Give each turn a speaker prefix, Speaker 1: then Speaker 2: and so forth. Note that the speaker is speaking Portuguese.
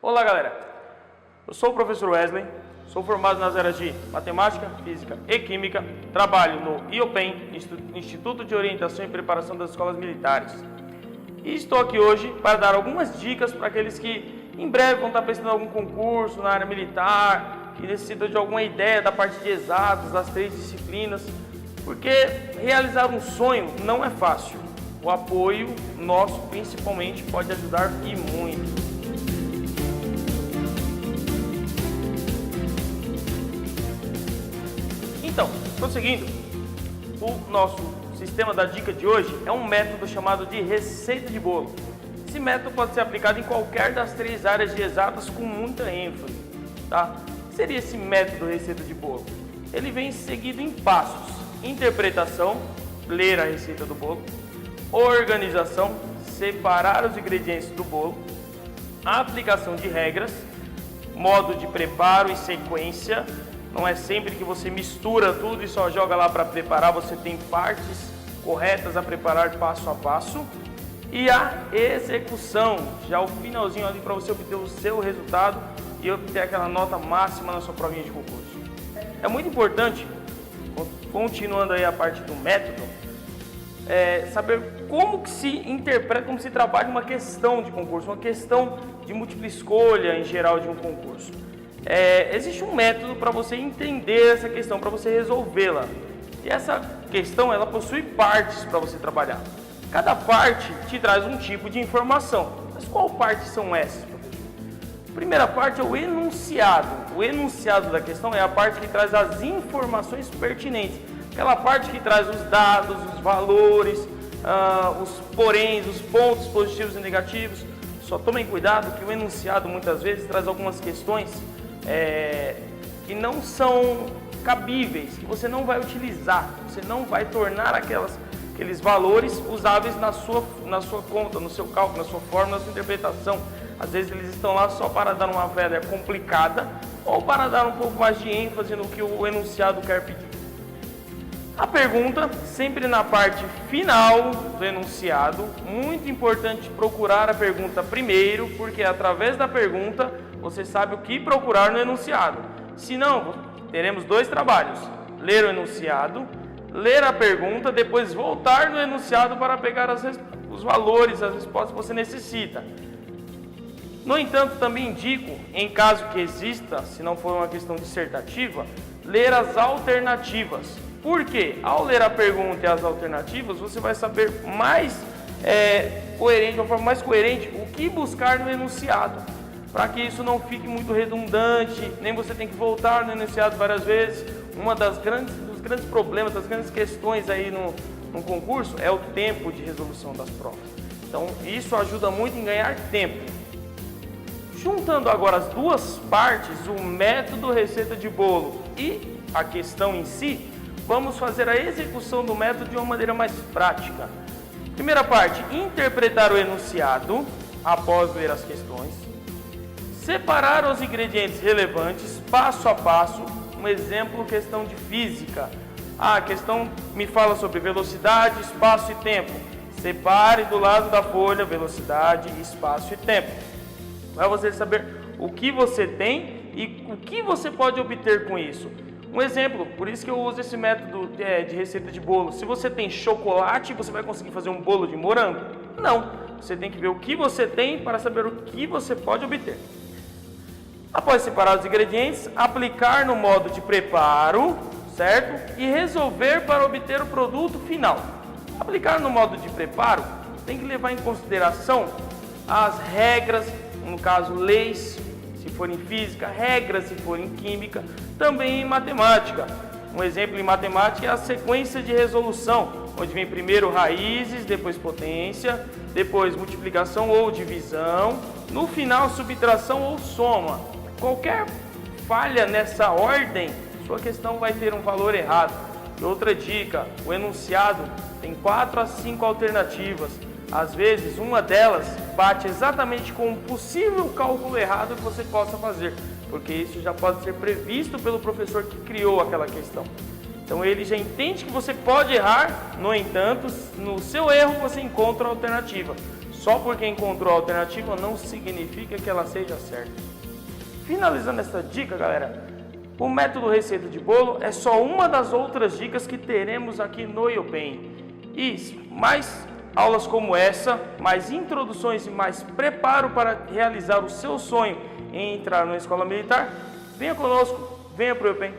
Speaker 1: Olá galera, eu sou o professor Wesley, sou formado nas áreas de Matemática, Física e Química, trabalho no IOPEM, Instituto de Orientação e Preparação das Escolas Militares. E estou aqui hoje para dar algumas dicas para aqueles que em breve vão estar prestando algum concurso na área militar, que necessitam de alguma ideia da parte de exatas, das 3 disciplinas, porque realizar um sonho não é fácil. O apoio nosso, principalmente, pode ajudar e muito. Então, prosseguindo, o nosso sistema da dica de hoje é um método chamado de receita de bolo. Esse método pode ser aplicado em qualquer das 3 áreas de exatas com muita ênfase. Tá? O que seria esse método receita de bolo? Ele vem seguido em passos: interpretação, ler a receita do bolo; organização, separar os ingredientes do bolo; aplicação de regras, modo de preparo e sequência. Não é sempre que você mistura tudo e só joga lá para preparar, você tem partes corretas a preparar passo a passo. E a execução, já o finalzinho ali para você obter o seu resultado e obter aquela nota máxima na sua provinha de concurso. É muito importante, continuando aí a parte do método, saber como que se interpreta, como se trabalha uma questão de concurso, uma questão de múltipla escolha em geral de um concurso. Existe um método para você entender essa questão, para você resolvê-la. E essa questão, ela possui partes para você trabalhar. Cada parte te traz um tipo de informação. Mas qual parte são essas? A primeira parte é o enunciado. O enunciado da questão é a parte que traz as informações pertinentes. Aquela parte que traz os dados, os valores, os poréns, os pontos positivos e negativos. Só tomem cuidado que o enunciado muitas vezes traz algumas questões que não são cabíveis, que você não vai utilizar, você não vai tornar aqueles valores usáveis na sua conta, no seu cálculo, na sua fórmula, na sua interpretação. Às vezes eles estão lá só para dar uma velha complicada ou para dar um pouco mais de ênfase no que o enunciado quer pedir. A pergunta, sempre na parte final do enunciado, muito importante procurar a pergunta primeiro, porque através da pergunta você sabe o que procurar no enunciado. Se não, teremos 2 trabalhos: ler o enunciado, ler a pergunta, depois voltar no enunciado para pegar os valores, as respostas que você necessita. No entanto, também indico, em caso que exista, se não for uma questão dissertativa, ler as alternativas. Por quê? Ao ler a pergunta e as alternativas, você vai saber mais coerente, de uma forma mais coerente, o que buscar no enunciado, para que isso não fique muito redundante, nem você tem que voltar no enunciado várias vezes. Dos grandes problemas, das grandes questões aí no concurso é o tempo de resolução das provas. Então, isso ajuda muito em ganhar tempo. Juntando agora as 2 partes, o método receita de bolo e a questão em si, vamos fazer a execução do método de uma maneira mais prática. Primeira parte: interpretar o enunciado após ler as questões. Separar os ingredientes relevantes passo a passo. Um exemplo, questão de física. A questão me fala sobre velocidade, espaço e tempo. Separe do lado da folha velocidade, espaço e tempo. Para você saber o que você tem e o que você pode obter com isso. Um exemplo, por isso que eu uso esse método de receita de bolo. Se você tem chocolate, você vai conseguir fazer um bolo de morango? Não. Você tem que ver o que você tem para saber o que você pode obter. Após separar os ingredientes, aplicar no modo de preparo, certo? E resolver para obter o produto final. Aplicar no modo de preparo tem que levar em consideração as regras, no caso leis, se for em física, regras se for em química, também em matemática. Um exemplo em matemática é a sequência de resolução, onde vem primeiro raízes, depois potência, depois multiplicação ou divisão, no final subtração ou soma. Qualquer falha nessa ordem, sua questão vai ter um valor errado. E outra dica: o enunciado tem 4 a 5 alternativas. Às vezes, uma delas bate exatamente com um possível cálculo errado que você possa fazer, porque isso já pode ser previsto pelo professor que criou aquela questão. Então, ele já entende que você pode errar, no entanto, no seu erro você encontra a alternativa. Só porque encontrou a alternativa não significa que ela seja certa. Finalizando essa dica, galera, o método receita de bolo é só uma das outras dicas que teremos aqui no IOPEN. E mais aulas como essa, mais introduções e mais preparo para realizar o seu sonho em entrar na escola militar, venha conosco, venha para o IOPEN.